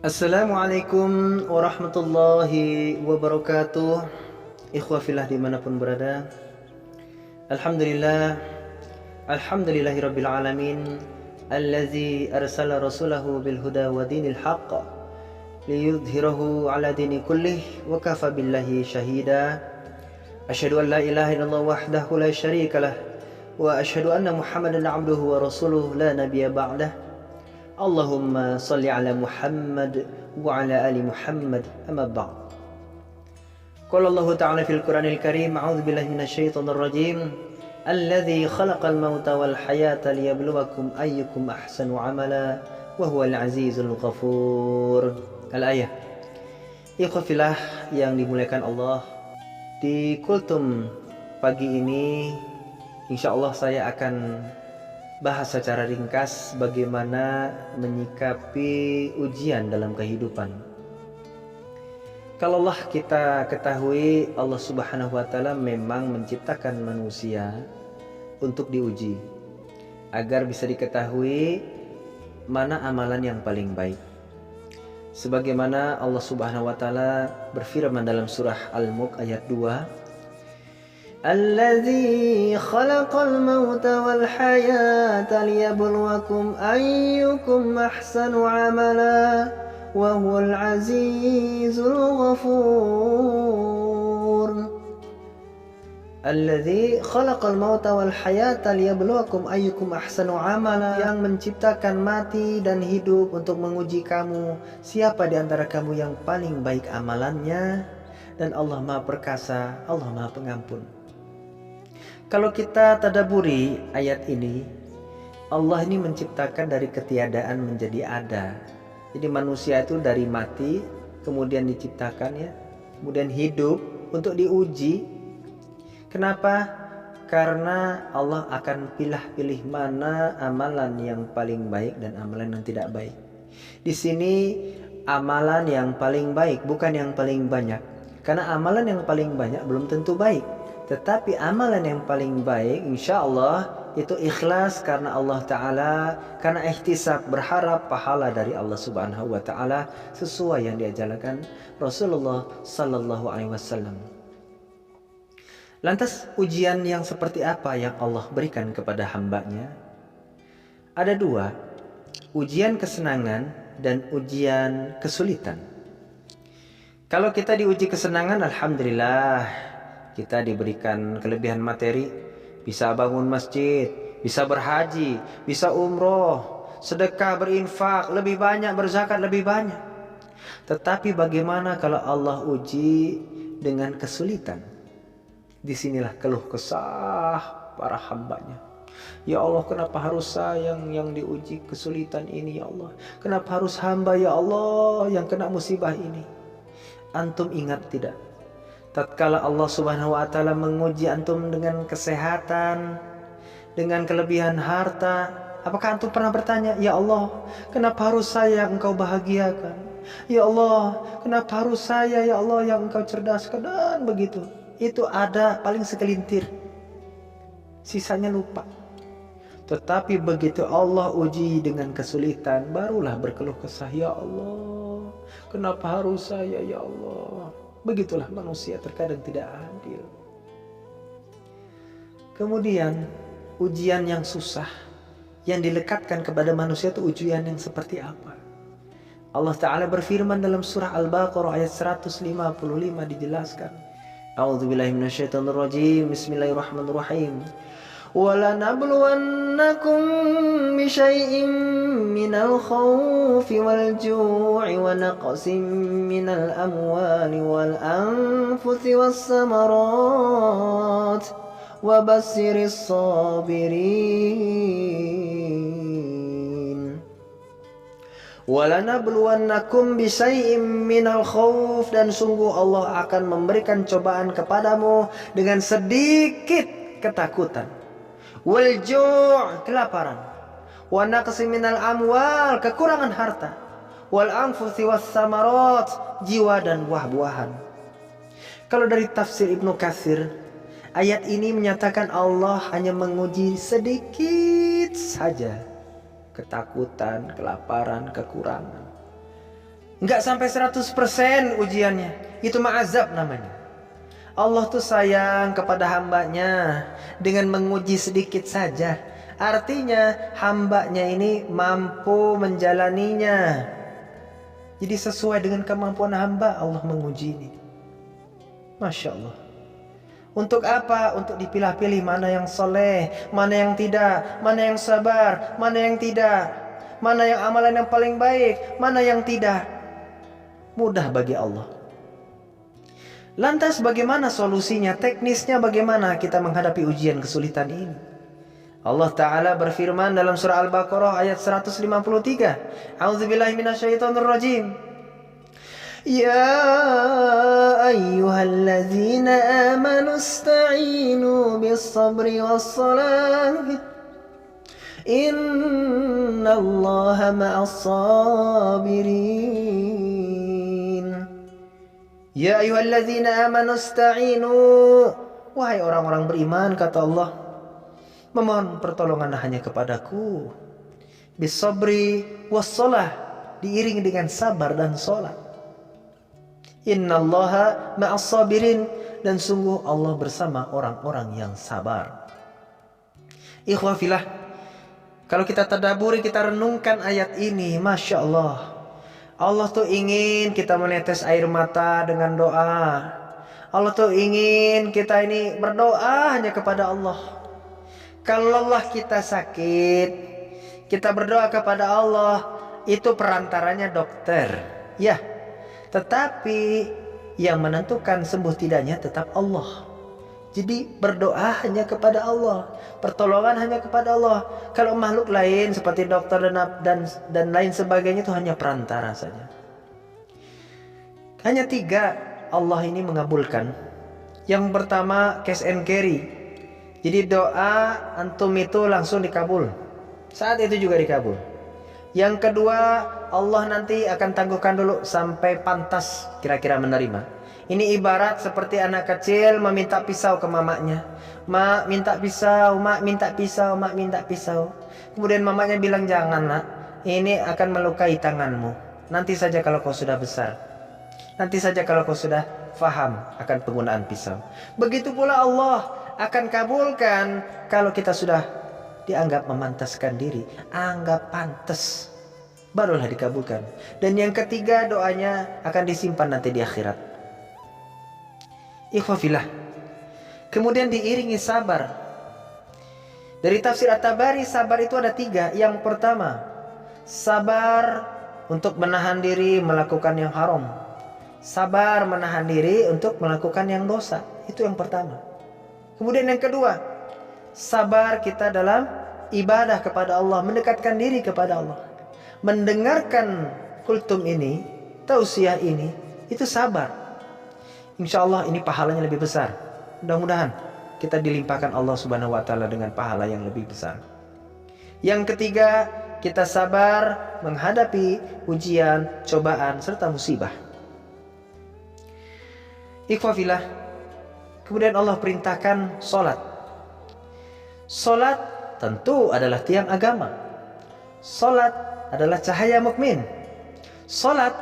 Assalamualaikum warahmatullahi wabarakatuh. Ikhwah fillah dimanapun berada, Alhamdulillah, Alhamdulillahi rabbil alamin, Allazi arsala rasulahu bil huda wa dinil haqq liyudhhirahu ala dini kullih wa kafa billahi syahida. Asyhadu an la ilaha illallah wahdahu la syarikalah wa asyhadu anna Muhammadan abduhu wa rasuluh la nabiyya ba'dah. Allahumma salli ala Muhammad wa ala ali Muhammad, amma ba'd. Qala Allah ta'ala fil Qur'anil Karim, a'udzu billahi minasyaitonir rajim. Alladzi khalaqal mauta wal hayata liyabluwakum ayyukum ahsanu amala wa huwal azizul ghafur. Al-ayah. Ikhwafillah yang dimuliakan Allah, di kultum pagi ini insyaallah saya akan bahas secara ringkas bagaimana menyikapi ujian dalam kehidupan. Kalaulah kita ketahui Allah Subhanahu wa taala memang menciptakan manusia untuk diuji agar bisa diketahui mana amalan yang paling baik. Sebagaimana Allah Subhanahu wa taala berfirman dalam surah Al-Mulk ayat 2, Alladzi khalaqal mauta wal hayata liyabluwakum ayyukum ahsanu amala wa huwal azizul ghafur. Alladzi khalaqal mauta wal hayata liyabluwakum ayyukum ahsanu amala, yang menciptakan mati dan hidup untuk menguji kamu siapa di antara kamu yang paling baik amalannya, dan Allah Maha Perkasa, Allah Maha Pengampun. Kalau kita tadaburi ayat ini, Allah ini menciptakan dari ketiadaan menjadi ada. Jadi manusia itu dari mati, kemudian diciptakan ya, kemudian hidup untuk diuji. Kenapa? Karena Allah akan pilih mana amalan yang paling baik dan amalan yang tidak baik. Di sini amalan yang paling baik, bukan yang paling banyak. Karena amalan yang paling banyak belum tentu baik. Tetapi amalan yang paling baik insya Allah itu ikhlas karena Allah Ta'ala, karena ihtisab, berharap pahala dari Allah Subhanahu wa Ta'ala sesuai yang diajarkan Rasulullah Sallallahu Alaihi Wasallam. Lantas ujian yang seperti apa yang Allah berikan kepada hambanya? Ada dua, ujian kesenangan dan ujian kesulitan. Kalau kita diuji kesenangan, alhamdulillah, kita diberikan kelebihan materi, bisa bangun masjid, bisa berhaji, bisa umroh, sedekah, berinfak lebih banyak, berzakat lebih banyak. Tetapi bagaimana kalau Allah uji dengan kesulitan? Disinilah keluh kesah para hambanya. Ya Allah, kenapa harus saya yang diuji kesulitan ini ya Allah? Kenapa harus hamba ya Allah yang kena musibah ini? Antum ingat tidak? Tatkala Allah Subhanahu wa taala menguji antum dengan kesehatan, dengan kelebihan harta, apakah antum pernah bertanya, "Ya Allah, kenapa harus saya yang Engkau bahagiakan? Ya Allah, kenapa harus saya ya Allah yang Engkau cerdaskan?" Dan begitu. Itu ada paling segelintir. Sisanya lupa. Tetapi begitu Allah uji dengan kesulitan, barulah berkeluh kesah, "Ya Allah, kenapa harus saya ya Allah?" Begitulah manusia terkadang tidak adil. Kemudian ujian yang susah yang dilekatkan kepada manusia itu ujian yang seperti apa? Allah Ta'ala berfirman dalam surah Al-Baqarah ayat 155 dijelaskan. A'udzubillahi minasyaitonirrajim. Bismillahirrahmanirrahim. وَلَنَبْلُوَنَّكُمْ بِشَيْءٍ مِّنَ الْخَوْفِ وَالْجُوعِ وَنَقْصٍ مِّنَ الْأَمْوَالِ وَالْأَنفُسِ وَالثَّمَرَاتِ وَبَشِّرِ الصَّابِرِينَ. وَلَنَبْلُوَنَّكُمْ بِشَيْءٍ مِّنَ الْخَوْفِ, dan sungguh Allah akan memberikan cobaan kepadamu dengan sedikit ketakutan, wal ju', kelaparan, wa naqsi minal amwal, kekurangan harta, wal anfusi was samarat, jiwa dan buah-buahan. Kalau dari tafsir Ibnu Katsir, ayat ini menyatakan Allah hanya menguji sedikit saja, ketakutan, kelaparan, kekurangan. Nggak sampai 100% ujiannya. Itu ma'azab namanya. Allah tuh sayang kepada hambanya dengan menguji sedikit saja. Artinya hambanya ini mampu menjalaninya. Jadi sesuai dengan kemampuan hamba Allah menguji ini. Masya Allah. Untuk apa? Untuk dipilah-pilih mana yang soleh, mana yang tidak, mana yang sabar, mana yang tidak, mana yang amalan yang paling baik, mana yang tidak. Mudah bagi Allah. Lantas bagaimana solusinya? Teknisnya bagaimana kita menghadapi ujian kesulitan ini? Allah Ta'ala berfirman dalam surah Al-Baqarah ayat 153. A'udzubillahi minasyaitonirrajim. Ya ayyuhalladzina amanu ista'inu bis-sabri was-salah. Innallaha ma'as-sabirin. Ya ayyuhalladzina amanu ista'inu. Wahai orang-orang beriman, kata Allah, memohon pertolongan hanya kepadaku. Bis-sabri was-salah, diiringi dengan sabar dan salat. Innallaha ma'as-sabirin, dan sungguh Allah bersama orang-orang yang sabar. Ikhwafillah, kalau kita tadaburi, kita renungkan ayat ini, Masya Allah. Allah tuh ingin kita menetes air mata dengan doa. Allah tuh ingin kita ini berdoa hanya kepada Allah. Kalau Allah kita sakit, kita berdoa kepada Allah, itu perantaranya dokter. Ya, tetapi yang menentukan sembuh tidaknya tetap Allah. Jadi berdoa hanya kepada Allah, pertolongan hanya kepada Allah. Kalau makhluk lain seperti dokter dan lain sebagainya itu hanya perantara saja. Hanya 3 Allah ini mengabulkan. Yang pertama cash and carry. Jadi doa antum itu langsung dikabul. Saat itu juga dikabul. Yang kedua, Allah nanti akan tangguhkan dulu sampai pantas kira-kira menerima. Ini ibarat seperti anak kecil meminta pisau ke mamanya. Mak minta pisau, mak minta pisau, mak minta pisau. Kemudian mamanya bilang, jangan nak, ini akan melukai tanganmu. Nanti saja kalau kau sudah besar. Nanti saja kalau kau sudah faham akan penggunaan pisau. Begitu pula Allah akan kabulkan kalau kita sudah dianggap memantaskan diri. Anggap pantas, barulah dikabulkan. Dan yang ketiga, doanya akan disimpan nanti di akhirat. Ikhwafillah, kemudian diiringi sabar. Dari tafsir At-Tabari, sabar itu ada 3. Yang pertama, sabar untuk menahan diri melakukan yang haram. Sabar menahan diri untuk melakukan yang dosa. Itu yang pertama. Kemudian yang kedua, sabar kita dalam ibadah kepada Allah, mendekatkan diri kepada Allah. Mendengarkan kultum ini, tausiah ini, itu sabar. Insya Allah ini pahalanya lebih besar. Mudah-mudahan kita dilimpahkan Allah Subhanahu wa Ta'ala dengan pahala yang lebih besar. Yang ketiga, kita sabar menghadapi ujian, cobaan, serta musibah. Ikhwafillah, kemudian Allah perintahkan sholat. Sholat tentu adalah tiang agama. Sholat adalah cahaya mukmin. Sholat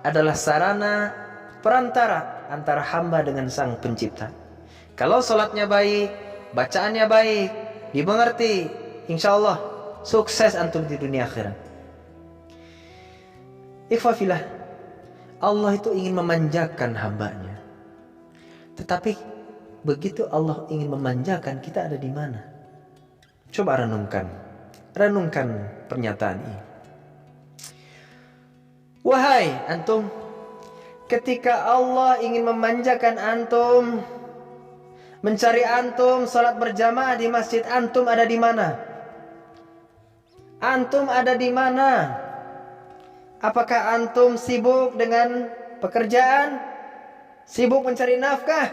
adalah sarana perantara antara hamba dengan sang pencipta. Kalau sholatnya baik, bacaannya baik, dimengerti, insya Allah sukses antum di dunia akhirat. Ikhwafillah, Allah itu ingin memanjakan hambanya. Tetapi begitu Allah ingin memanjakan, kita ada di mana? Coba renungkan pernyataan ini. Wahai antum, ketika Allah ingin memanjakan antum, mencari antum salat berjamaah di masjid, antum ada di mana? Antum ada di mana? Apakah antum sibuk dengan pekerjaan? Sibuk mencari nafkah?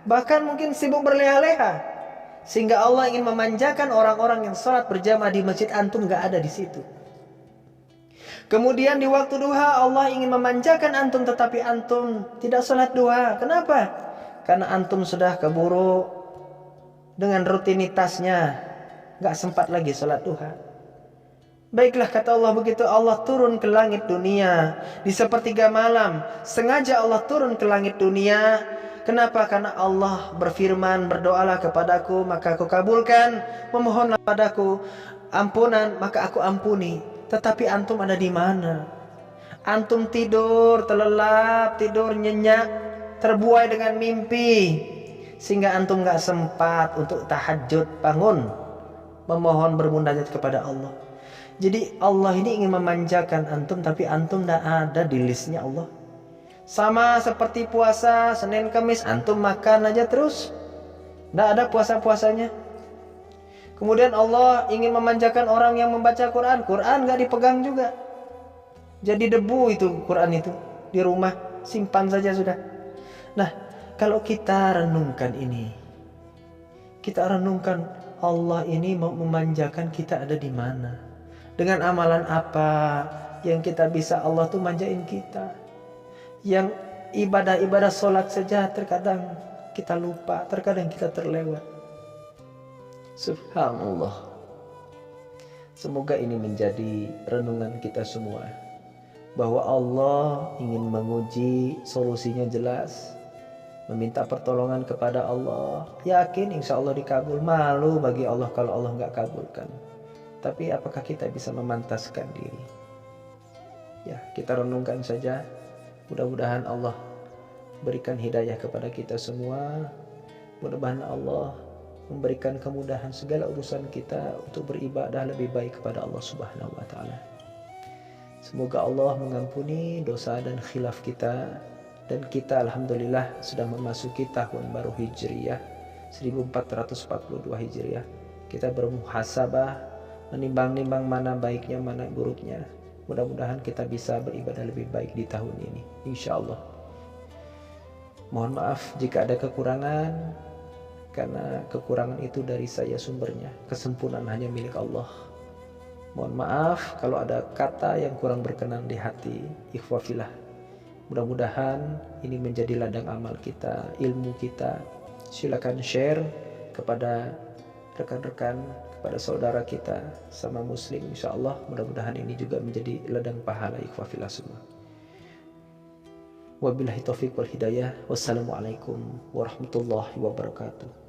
Bahkan mungkin sibuk berleha-leha. Sehingga Allah ingin memanjakan orang-orang yang salat berjamaah di masjid, antum gak ada di situ. Kemudian di waktu duha Allah ingin memanjakan antum, tetapi antum tidak sholat duha. Kenapa? Karena antum sudah keburu dengan rutinitasnya, gak sempat lagi sholat duha. Baiklah, kata Allah, begitu Allah turun ke langit dunia di sepertiga malam, sengaja Allah turun ke langit dunia. Kenapa? Karena Allah berfirman, berdoalah kepadaku maka aku kabulkan, memohonlah padaku ampunan maka aku ampuni. Tetapi antum ada di mana? Antum tidur terlelap, tidur nyenyak, terbuai dengan mimpi, sehingga antum gak sempat untuk tahajud, bangun memohon bermunajat kepada Allah. Jadi Allah ini ingin memanjakan antum, tapi antum tidak ada di listnya Allah. Sama seperti puasa Senin Kamis, antum makan aja terus, tidak ada puasa-puasanya. Kemudian Allah ingin memanjakan orang yang membaca Quran, Quran gak dipegang juga. Jadi debu itu Quran itu di rumah, simpan saja sudah. Nah, kalau kita renungkan ini, kita renungkan Allah ini mau memanjakan kita ada di mana? Dengan amalan apa yang kita bisa Allah tuh manjain kita? Yang ibadah-ibadah sholat saja terkadang kita lupa, terkadang kita terlewat. Subhanallah. Semoga ini menjadi renungan kita semua, bahwa Allah ingin menguji, solusinya jelas. Meminta pertolongan kepada Allah, yakin insya Allah dikabul. Malu bagi Allah kalau Allah nggak kabulkan. Tapi apakah kita bisa memantaskan diri? Ya, kita renungkan saja. Mudah-mudahan Allah berikan hidayah kepada kita semua. Mudah-mudahan Allah memberikan kemudahan segala urusan kita untuk beribadah lebih baik kepada Allah Subhanahu wa Ta'ala. Semoga Allah mengampuni dosa dan khilaf kita. Dan kita alhamdulillah sudah memasuki tahun baru Hijriyah 1442 Hijriyah. Kita bermuhasabah, menimbang-nimbang mana baiknya, mana buruknya. Mudah-mudahan kita bisa beribadah lebih baik di tahun ini, insya Allah. Mohon maaf jika ada kekurangan, karena kekurangan itu dari saya sumbernya. Kesempurnaan hanya milik Allah. Mohon maaf kalau ada kata yang kurang berkenan di hati. Ikhwafillah. Mudah-mudahan ini menjadi ladang amal kita, ilmu kita. Silakan share kepada rekan-rekan, kepada saudara kita sama muslim, insya Allah. Mudah-mudahan ini juga menjadi ladang pahala ikhwafillah semua. Wabillahi taufiq wal hidayah. Wassalamualaikum warahmatullahi wabarakatuh.